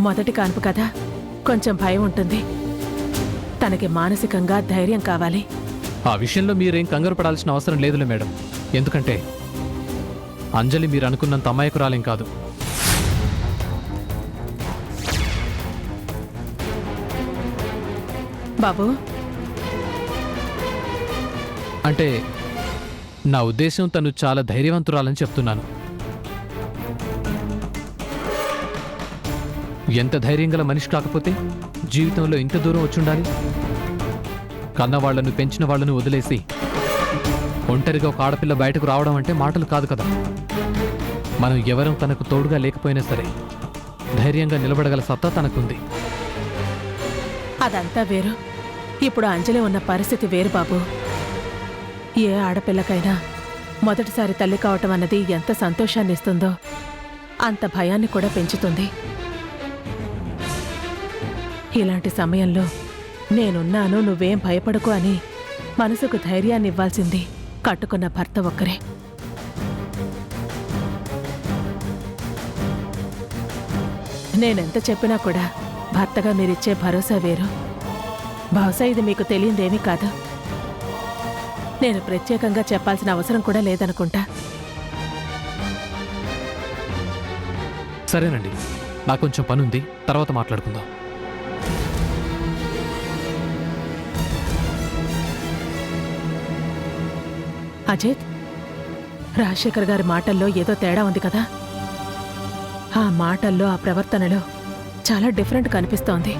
మొదటి కాన్పు కదా, కొంచెం భయం ఉంటుంది. తనకి మానసికంగా ధైర్యం కావాలి. ఆ విషయంలో మీరేం కంగారు పడాల్సిన అవసరం లేదులే మేడం. ఎందుకంటే అంజలి మీరు అనుకున్నంత అమాయకురాలేం కాదు. బాబు, అంటే నా ఉద్దేశం తను చాలా ధైర్యవంతురాలని చెప్తున్నాను. ఎంత ధైర్యం గల మనిషి కాకపోతే జీవితంలో ఇంత దూరం వచ్చుండాలి. కన్నవాళ్లను పెంచిన వాళ్లను వదిలేసి ఒంటరిగా ఒక ఆడపిల్ల బయటకు రావడం అంటే మాటలు కాదు కదా. మనం ఎవరం తనకు తోడుగా లేకపోయినా సరే ధైర్యంగా నిలబడగల సత్తా తనకుంది. అదంతా వేరు. ఇప్పుడు అంజలి ఉన్న పరిస్థితి వేరు బాబు. ఏ ఆడపిల్లకైనా మొదటిసారి తల్లి కావటం అన్నది ఎంత సంతోషాన్ని ఇస్తుందో అంత భయాన్ని కూడా పెంచుతుంది. ఇలాంటి సమయంలో నేనున్నాను, నువ్వేం భయపడకు అని మనసుకు ధైర్యాన్ని ఇవ్వాల్సింది కట్టుకున్న భర్త ఒక్కరే. నేనెంత చెప్పినా కూడా భర్తగా మీరిచ్చే భరోసా వేరు. బహుశా ఇది మీకు తెలియందేమీ కాదు. నేను ప్రత్యేకంగా చెప్పాల్సిన అవసరం కూడా లేదనుకుంటా. సరేనండి, నాకు కొంచెం పనుంది, తర్వాత మాట్లాడుకుందాం. అజిత్, రాజశేఖర్ గారి మాటల్లో ఏదో తేడా ఉంది కదా. ఆ మాటల్లో, ఆ ప్రవర్తనలో చాలా డిఫరెంట్ కనిపిస్తోంది.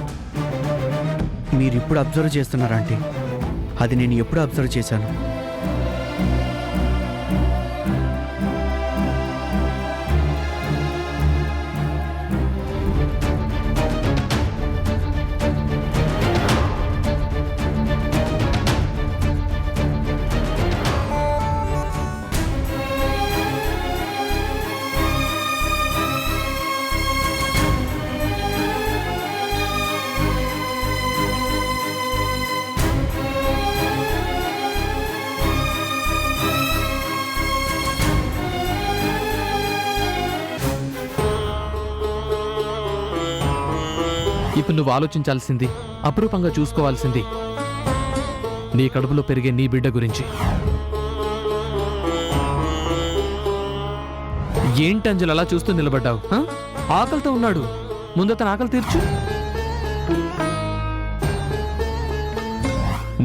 మీరిప్పుడు అబ్జర్వ్ చేస్తున్నారా ఆంటీ? అది నేను ఎప్పుడు అబ్జర్వ్ చేశాను. ఇప్పుడు నువ్వు ఆలోచించాల్సింది, అపురూపంగా చూసుకోవాల్సింది నీ కడుపులో పెరిగే నీ బిడ్డ గురించి. ఏంటి అంజలి అలా చూస్తూ నిలబడ్డావు? ఆకలితో ఉన్నాడు, ముందు అతను ఆకలి తీర్చు.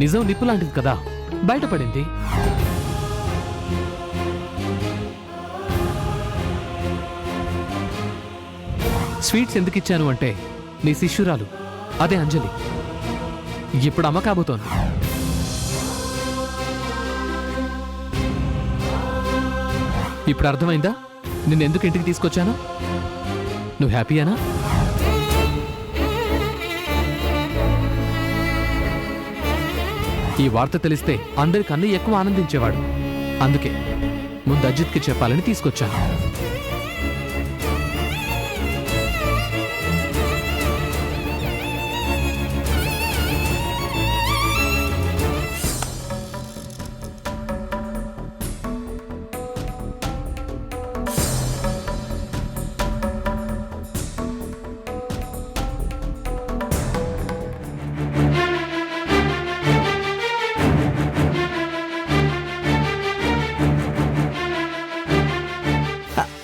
నిజం నిప్పు లాంటిది కదా, బయటపడింది. స్వీట్స్ ఎందుకు ఇచ్చాను అంటే నీ శిష్యురాలు అదే అంజలి ఇప్పుడు అమ్మ కాబోతోంది. ఇప్పుడు అర్థమైందా నిన్నెందుకు ఇంటికి తీసుకొచ్చాను? నువ్వు హ్యాపీయేనా? ఈ వార్త తెలిస్తే అందరికన్నా ఎక్కువ ఆనందించేవాడు. అందుకే ముందు అజిత్కి చెప్పాలని తీసుకొచ్చాను.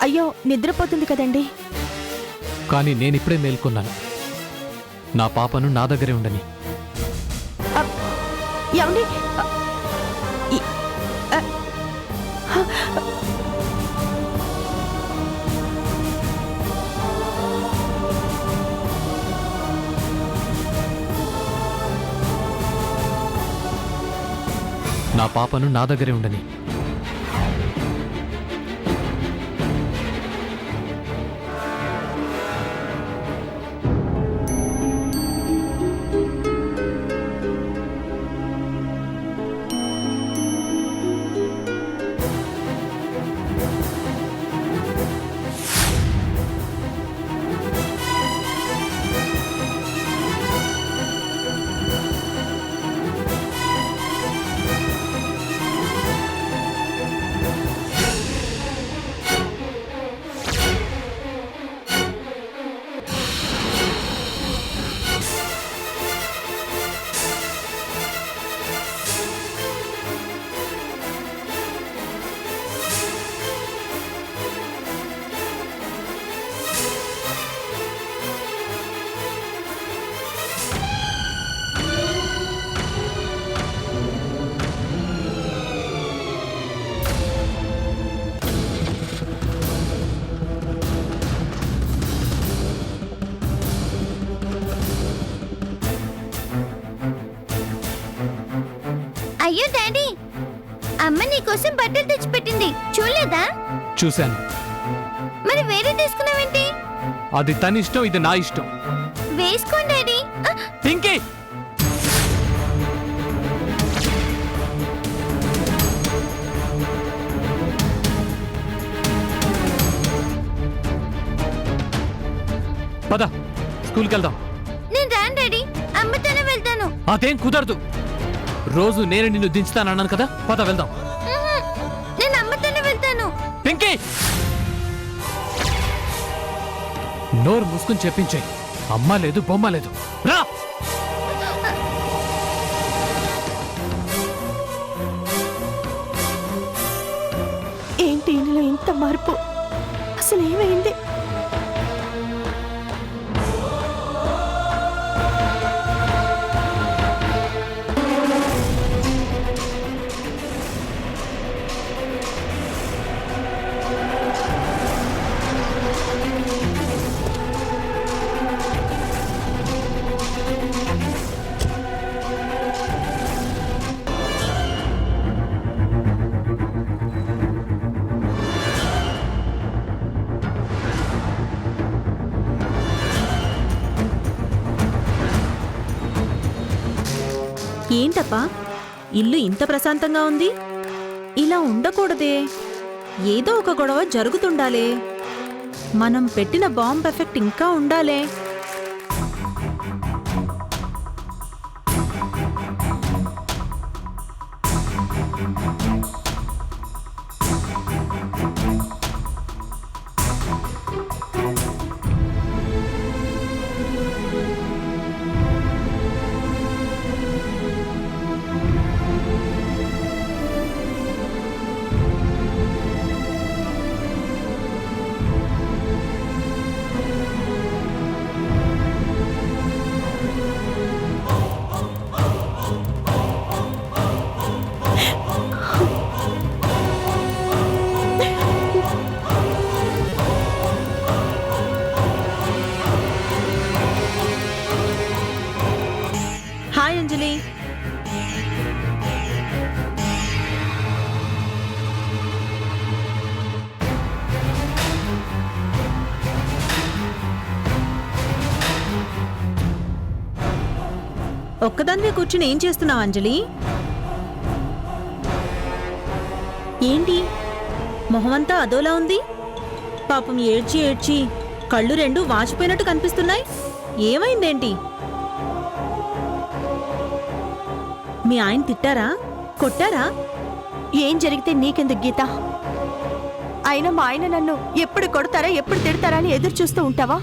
అయ్యో, నిద్రపోతుంది కదండి. కానీ నేనిప్పుడే మేల్కొన్నాను. నా పాపను నా దగ్గరే ఉండని. ఏమండి? నా పాపను నా దగ్గరే ఉండని. అయ్యో డాడీ, అమ్మ నీకోసం బట్టలు తెచ్చిపెట్టింది, చూడలేదా? చూశాను. మరి వేరే తీసుకున్నావేంటి? అది తన ఇష్టం, ఇది నా ఇష్టం. వేసుకోండి డాడీ. పింకీ, పద స్కూల్కి వెళ్దాం. నేను రాను డాడీ, అమ్మతోనే వెళ్తాను. అదేం కుదరదు. రోజు నేను నిన్ను దించుతానన్నాను కదా, పద వెళ్దాం. నేను అమ్మతోనే వెళ్తాను. పింకీ, నోరు మూసుకుని చెప్పించే. అమ్మ లేదు, బొమ్మ లేదు. రా. ఏంటి ఈయనలో ఇంత మార్పు? అసలు ఏమైంది? ఏంటప్పా, ఇల్లు ఇంత ప్రశాంతంగా ఉంది? ఇలా ఉండకూడదే. ఏదో ఒక గొడవ జరుగుతుండాలే. మనం పెట్టిన బాంబ్ ఎఫెక్ట్ ఇంకా ఉండాలే. హాయ్ అంజలి. ఒక్కదాన్నే కూర్చుని ఏం చేస్తున్నావు అంజలి? ఏంటి మొహమంతా అదోలా ఉంది? పాపం ఏడ్చి ఏడ్చి కళ్ళు రెండు వాచిపోయినట్టు కనిపిస్తున్నాయి. ఏమైందేంటి? మీ ఆయన తిట్టారా, కొట్టారా? ఏం జరిగితే నీకెందుకు గీత? అయినా మా ఆయన నన్ను ఎప్పుడు కొడతారా, ఎప్పుడు తిడతారా అని ఎదురు చూస్తూ ఉంటావా?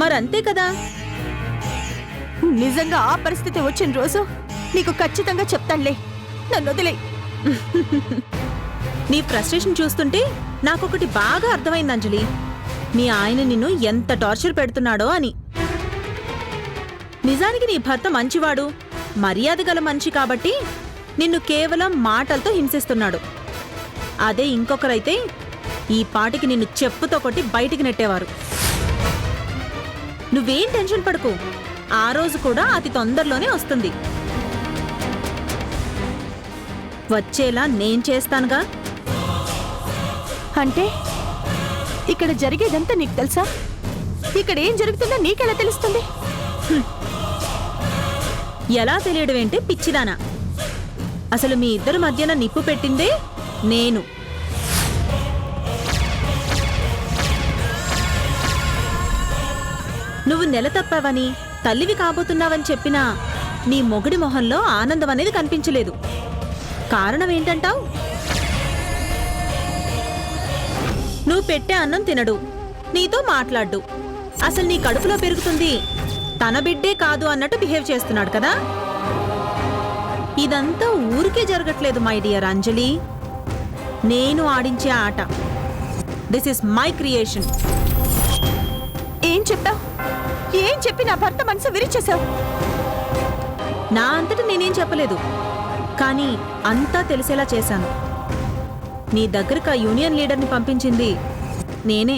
మరంతే కదా. నిజంగా ఆ పరిస్థితి వచ్చిన రోజు నీకు ఖచ్చితంగా చెప్తానులే. నన్ను వదిలే. నీ ఫ్రస్ట్రేషన్ చూస్తుంటే నాకొకటి బాగా అర్థమైంది అంజలి. మీ ఆయన నిన్ను ఎంత టార్చర్ పెడుతున్నాడో అని. నిజానికి నీ భర్త మంచివాడు, మర్యాద గల మనిషి కాబట్టి నిన్ను కేవలం మాటలతో హింసిస్తున్నాడు. అదే ఇంకొకరైతే ఈ పాటికి నిన్ను చెప్పుతో కొట్టి బయటికి నెట్టేవారు. నువ్వేం టెన్షన్ పడకు, ఆ రోజు కూడా అతి తొందరలోనే వస్తుంది. వచ్చేలా నేను చేస్తానుగా. అంటే ఇక్కడ జరిగేదంతా నీకు తెలుసా? ఇక్కడ ఏం జరుగుతుందో నీకెలా తెలుస్తుంది? ఎలా తెలియడమేంటే పిచ్చిదానా. అసలు మీ ఇద్దరి మధ్యన నిప్పు పెట్టిందే నేను. నువ్వు నెల తప్పావని, తల్లివి కాబోతున్నావని చెప్పినా నీ మొగుడి మొహంలో ఆనందం అనేది కనిపించలేదు. కారణం ఏంటంటావు? నువ్వు పెట్టే అన్నం తినడు, నీతో మాట్లాడ్డు. అసలు నీ కడుపులో పెరుగుతుంది తన బిడ్డే కాదు అన్నట్టు బిహేవ్ చేస్తున్నాడు కదా. ఇదంతా ఊరికే జరగట్లేదు మై డియర్ అంజలి. నేను ఆడించే ఆట. This is my creation. ఏం చెప్పావు? ఏం చెప్పి నా భర్త మనసు విరిచేశావు? నా అంతటా నేనేం చెప్పలేదు, కానీ అంతా తెలిసేలా చేశాను. నీ దగ్గరకు ఆ యూనియన్ లీడర్ని పంపించింది నేనే.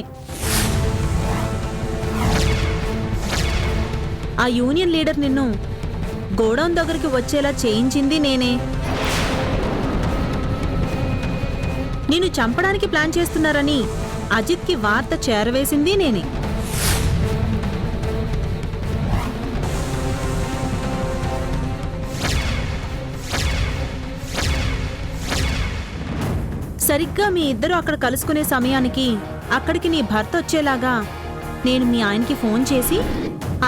ఆ యూనియన్ లీడర్ నిన్ను గోడౌన్ దగ్గరికి వచ్చేలా చేయించింది నేనే. నిన్ను చంపడానికి ప్లాన్ చేస్తున్నారని అజిత్కి వార్త చేరవేసింది నేనే. సరిగ్గా మీ ఇద్దరు అక్కడ కలుసుకునే సమయానికి అక్కడికి నీ భర్త వచ్చేలాగా నేను మీ ఆయనకి ఫోన్ చేసి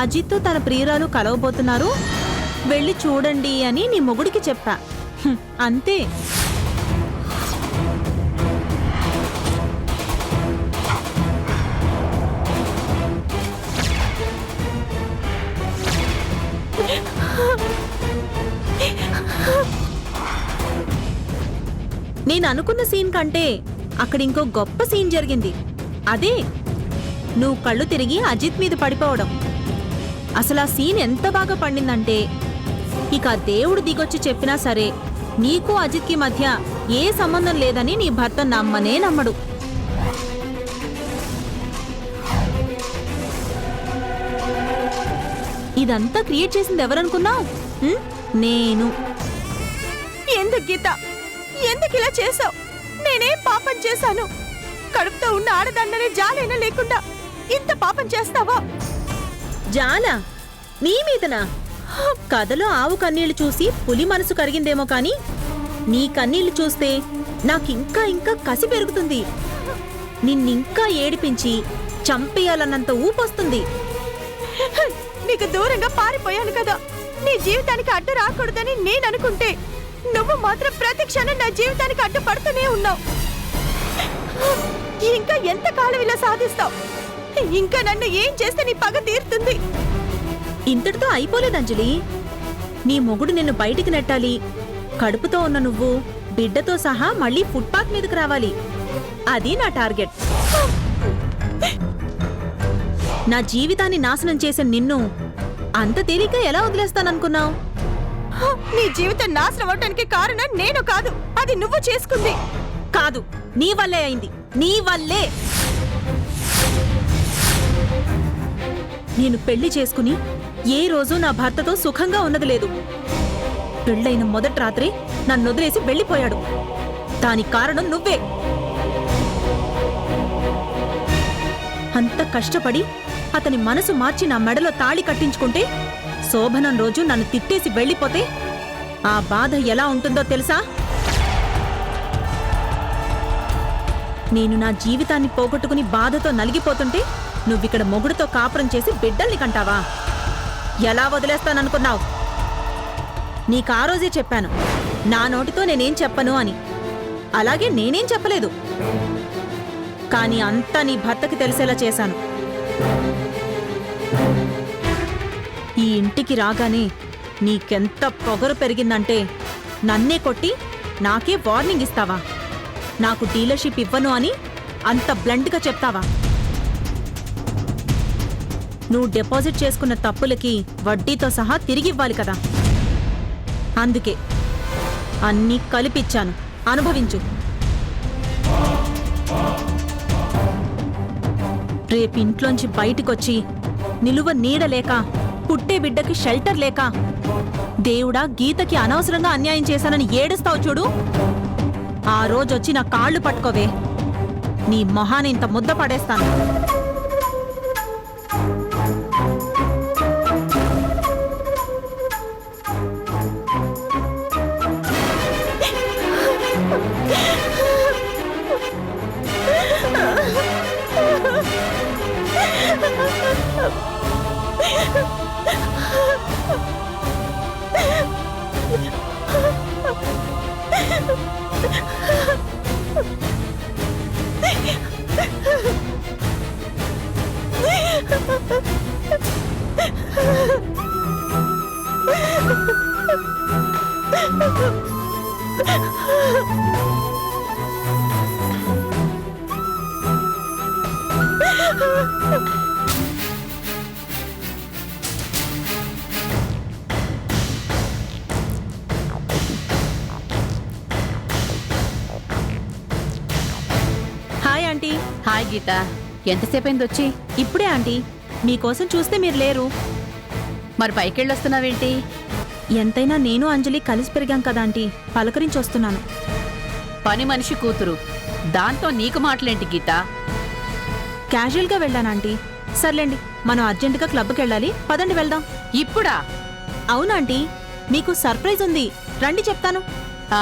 అజిత్ తన ప్రియురాలు కలవబోతున్నారు, వెళ్ళి చూడండి అని నీ మొగుడికి చెప్పా. అంతే. నేను అనుకున్న సీన్ కంటే అక్కడ ఇంకో గొప్ప సీన్ జరిగింది. అదే నువ్వు కళ్ళు తిరిగి అజిత్ మీద పడిపోవడం. అసలు ఆ సీన్ ఎంత బాగా పండిందంటే ఇక దేవుడు దిగొచ్చి చెప్పినా సరే నీకు అజిత్కి మధ్య ఏ సంబంధం లేదని నీ భర్త నమ్మనే నమ్మడు. ఇదంతా క్రియేట్ చేసింది ఎవరనుకున్నావు? నేను. ఎందుకు గీత, ఎందుకు ఇలా చేసావు? నేనేం పాపం చేశాను? కడుపుతో ఉన్న ఆడదాన్ననే జాలైనా లేకుండా ఇంత పాపం చేస్తావా? జాలా నీ మీదనా? కథలో ఆవు కన్నీళ్లు చూసి పులి మనసు కరిగిందేమో కాని నీ కన్నీళ్లు చూస్తే నాకింకా ఇంకా కసి పెరుగుతుంది. నిన్నింకా ఏడిపించి చంపేయాలన్నంత ఊపొస్తుంది. నీకు దూరంగా పారిపోయాను కదా, నీ జీవితానికి అడ్డు రాకూడదని నేను అనుకుంటే నువ్వు మాత్రం ప్రతి క్షణం నా జీవితానికి అడ్డు పడుతూనే ఉన్నావు. ఇంకా ఎంత కాలం ఇలా సాధిస్తావు? ఇంకా నన్ను ఏం చేస్తే నీ పగ తీరుతుంది? ఇంతటితో అయిపోలేదు అంజలి. నీ మొగుడు నిన్ను బయటికి నెట్టాలి. కడుపుతో ఉన్న నువ్వు బిడ్డతో సహా మళ్ళీ ఫుట్పాత్ మీదకి రావాలి. అది నా టార్గెట్. నా జీవితాన్ని నాశనం చేసిన నిన్ను అంత తేలిగ్గా ఎలా వదిలేస్తాననుకున్నావు? నీ జీవితం నాశనం అవటానికి కారణం నేను కాదు, అది నువ్వు చేసుకుంది. కాదు, నీ వల్లే అయింది. నీ వల్లే. నేను పెళ్లి చేసుకుని ఏ రోజు నా భర్తతో సుఖంగా ఉన్నది లేదు. పెళ్ళైన మొదటి రాత్రి నన్ను వదిలేసి వెళ్ళిపోయాడు. దానికి కారణం నువ్వే. అంత కష్టపడి అతని మనసు మార్చి నా మెడలో తాళి కట్టించుకుంటే శోభనం రోజు నన్ను తిట్టేసి వెళ్ళిపోతే ఆ బాధ ఎలా ఉంటుందో తెలుసా? నేను నా జీవితాన్ని పోగొట్టుకుని బాధతో నలిగిపోతుంటే నువ్విక్కడ మొగుడుతో కాపురం చేసి బిడ్డల్ని కంటావా? ఎలా వదిలేస్తాననుకున్నావు? నీకు ఆ రోజే చెప్పాను, నా నోటితో నేనేం చెప్పను అని. అలాగే నేనేం చెప్పలేదు, కానీ అంతా నీ భర్తకి తెలిసేలా చేశాను. ఈ ఇంటికి రాగానే నీకెంత పొగరు పెరిగిందంటే నన్నే కొట్టి నాకే వార్నింగ్ ఇస్తావా? నాకు డీలర్షిప్ ఇవ్వను అని అంత బ్లంట్గా చెప్తావా? నువ్వు డిపాజిట్ చేసుకున్న తప్పులకి వడ్డీతో సహా తిరిగివ్వాలి కదా. అందుకే అన్నీ కలిపిచ్చాను, అనుభవించు. రేపు ఇంట్లోంచి బయటికొచ్చి నిలువ నీడలేక, పుట్టే బిడ్డకి షెల్టర్ లేక, దేవుడా గీతకి అనవసరంగా అన్యాయం చేశానని ఏడుస్తావు చూడు, ఆ రోజొచ్చి నా కాళ్ళు పట్టుకోవే, నీ మొహాన్ని ఇంత ముద్ద పడేస్తాను. Hi aunty. హాయ్ గీత, ఎంతసేపైంది వచ్చి? ఇప్పుడే ఆంటీ, మీకోసం చూస్తే మీరు లేరు. మరి పైకెళ్ళొస్తున్నావేంటి? ఎంతైనా నేను అంజలి కలిసి పెరిగాం కదా ఆంటీ, పలకరించి వస్తున్నాను. పని మనిషి కూతురు, దాంతో నీకు మాటలేంటి గీత? క్యాజువల్గా వెళ్ళాను ఆంటీ. సర్లేండి, మనం అర్జెంటుగా క్లబ్కి వెళ్ళాలి, పదండి వెళ్దాం. ఇప్పుడా? అవునాంటీ, మీకు సర్ప్రైజ్ ఉంది, రండి చెప్తాను. ఆ,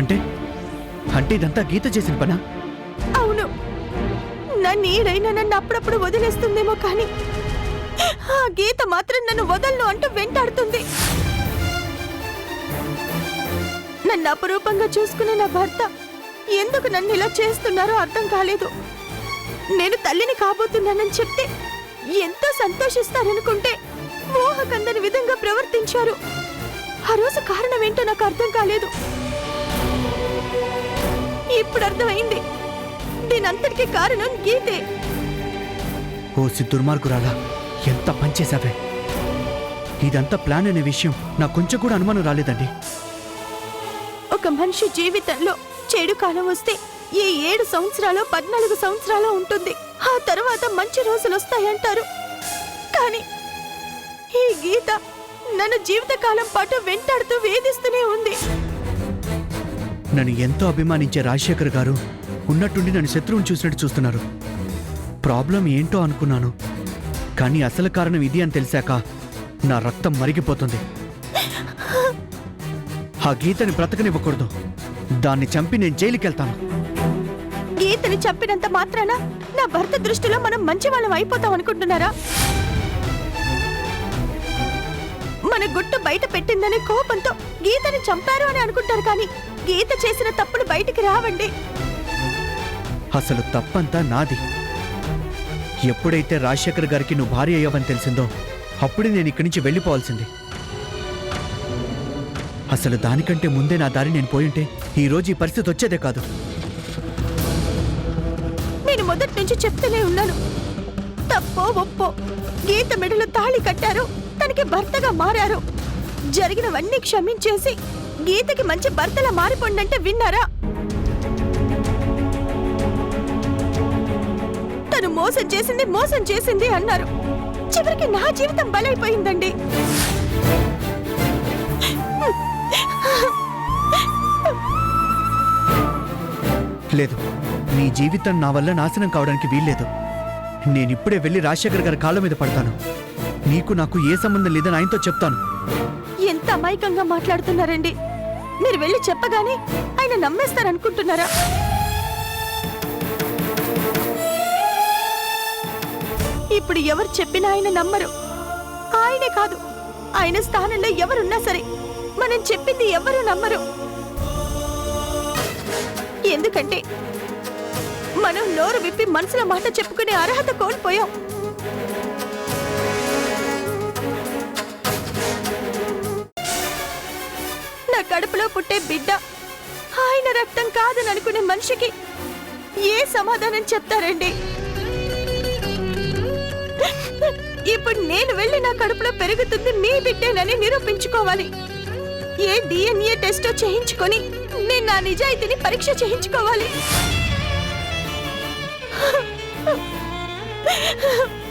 అంటే అంటే ఇదంతా గీత చేసిన పనా? అవును, నా నీడైనా నన్ను అప్పుడప్పుడు వదిలేస్తుందేమో కానీ ఆ గీత మాత్రం నన్ను వదలను అంటూ వెంటాడుతుంది. నన్ను అపురూపంగా చూసుకునే నా భర్త ఎందుకు నన్ను ఇలా చేస్తున్నారో అర్థం కాలేదు. నేను తల్లిని కాబోతున్నానని చెప్తే ఎంతో సంతోషిస్తారనుకుంటే ఊహకందని విధంగా ప్రవర్తించారు. ఆ రోజు కారణం ఏంటో నాకు అర్థం కాలేదు. ఇప్పుడు అర్థమైంది, దీనంతటికీ కారణం గీతే. ఓ దుర్మార్గురాలా, ఎంత పనిచేశావే! ఇదంతా ప్లాన్ అనే విషయం నాకు కొంచెం కూడా అనుమానం రాలేదండి. ఒక మనిషి జీవితంలో చెడు కాలం వస్తే ఈ 7 సంవత్సరాలు 14 సంవత్సరాలు ఉంటుంది. ఆ తర్వాత మంచి రోజులు వస్తాయంటారు. కానీ ఈ గీత నన్ను జీవితకాలం పాటు వెంటాడుతూ వేధిస్తూనే ఉంది. నన్ను ఎంతో అభిమానించే రాజశేఖర్ గారు ఉన్నట్టుండి నన్ను శత్రువుని చూసినట్టు చూస్తున్నారు. ప్రాబ్లం ఏంటో అనుకున్నాను, కానీ అసలు కారణం ఇది అని తెలిసాక నా రక్తం మరిగిపోతుంది. ఆ గీతని బ్రతకనివ్వకూడదు. దాన్ని చంపి నేను జైలుకి వెళ్తాను. గీతని చంపినంత మాత్రాన నా భర్త దృష్టిలో మనం మంచి వాళ్ళం అయిపోతాం అనుకుంటున్నారా? మన గుట్టు బయట పెట్టిందనే కోపంతో గీతని చంపారు అని అనుకుంటారు, కానీ గీత చేసిన తప్పులు బయటికి రావండి. అసలు తప్పంతా నాది. ఎప్పుడైతే రాజశేఖర్ గారికి నువ్వు భార్య అయ్యావని తెలిసిందో అప్పుడే నేను ఇక్కడి నుంచి వెళ్ళిపోవాల్సింది. అసలు దానికంటే ముందే నా దారి నేను పోయింటే ఈరోజు ఈ పరిస్థితి వచ్చేదే కాదు. నేను మొదటి నుంచి చెప్తూనే ఉన్నాను, తప్పో ఒప్పో గీత మెడలో తాళి కట్టారు, తనకి భర్తగా మారారు. జరిగినవన్నీ క్షమించేసి గీతకి మంచి భర్తలా మారిపోండంటే విన్నారా? తను మోసం చేసింది అన్నారు. చివరికి నా జీవితం బలైపోయిందండి. లేదు, నీ జీవితం నా వల్ల నాశనం కావడానికి వీల్లేదు. నేనిప్పుడే వెళ్ళి రాజశేఖర్ గారి కాళ్ళ మీద పడతాను. నీకు నాకు ఏ సంబంధం లేదని ఆయనతో చెప్తాను. ఎంత అమాయకంగా మాట్లాడుతున్నారండి. మీరు వెళ్ళి చెప్పగానే ఆయన నమ్మేస్తారనుకుంటున్నారా? ఇప్పుడు ఎవరు చెప్పినా ఆయన నమ్మరు. ఆయనే కాదు, ఆయన స్థానంలో ఎవరున్నా సరే మనం చెప్పింది ఎవరు నమ్మరు. ఎందుకంటే మనం నోరు విప్పి మనసులో మాట చెప్పుకునే అర్హత కోల్పోయాం. నా కడుపులో పుట్టే బిడ్డ ఆయన రక్తం కాదని అనుకునే మనిషికి ఏ సమాధానం చెప్తారండి? ఇప్పుడు నేను వెళ్ళి నా కడుపులో పెరుగుతుంది మీ బిడ్డేనని నిరూపించుకోవాలి. ఏ DNA టెస్టో చేయించుకొని నేను నా నిజాయితీని పరీక్ష చేయించుకోవాలి.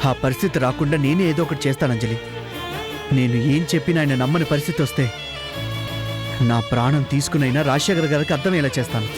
ఆ పరిస్థితి రాకుండా నేనే ఏదో ఒకటి చేస్తాను అంజలి. నేను ఏం చెప్పినా ఆయన నమ్మని పరిస్థితి వస్తే నా ప్రాణం తీసుకునైనా రాజశేఖర్ గారికి అర్థమయ్యేలా చేస్తాను.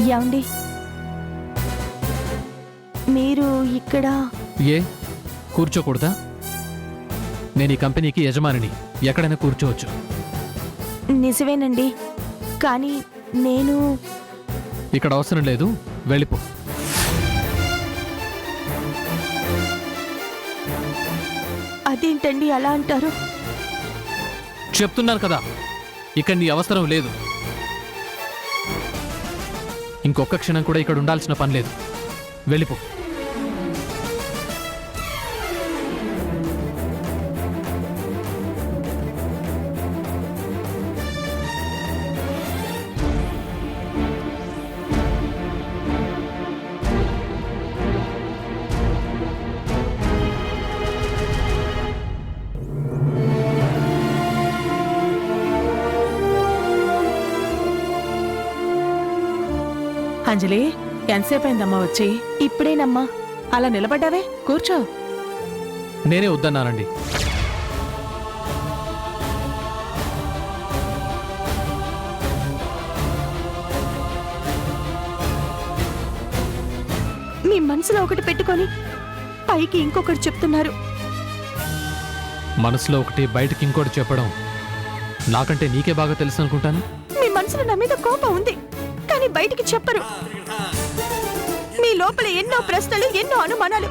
యాండి మీరు ఇక్కడ ఏ కూర్చోకూడదా? నేను ఈ కంపెనీకి యజమానిని, ఎక్కడైనా కూర్చోవచ్చు. నిజమేనండి, కానీ నేను ఇక్కడ అవసరం లేదు, వెళ్ళిపో. అదేంటండి అలా అంటారు? చెప్తున్నాను కదా, ఇక్కడ నీ అవసరం లేదు. ఇంకొక క్షణం కూడా ఇక్కడ ఉండాల్సిన పని లేదు, వెళ్ళిపో. అంజలి, ఎంతసేపు అయిందమ్మా వచ్చి? ఇప్పుడేనమ్మా. అలా నిలబడ్డావే, కూర్చో. నేనే వద్దన్నానండి. మీ మనసులో ఒకటి పెట్టుకొని పైకి ఇంకొకటి చెప్తున్నారు. మనసులో ఒకటి బయటకి ఇంకోటి చెప్పడం నాకంటే నీకే బాగా తెలుసు అనుకుంటాను. మీ మనసులో నా మీద కోపం ఉంది, కానీ బయటికి చెప్పరు. మీ లోపల ఎన్నో ప్రశ్నలు, ఎన్నో అనుమానాలు.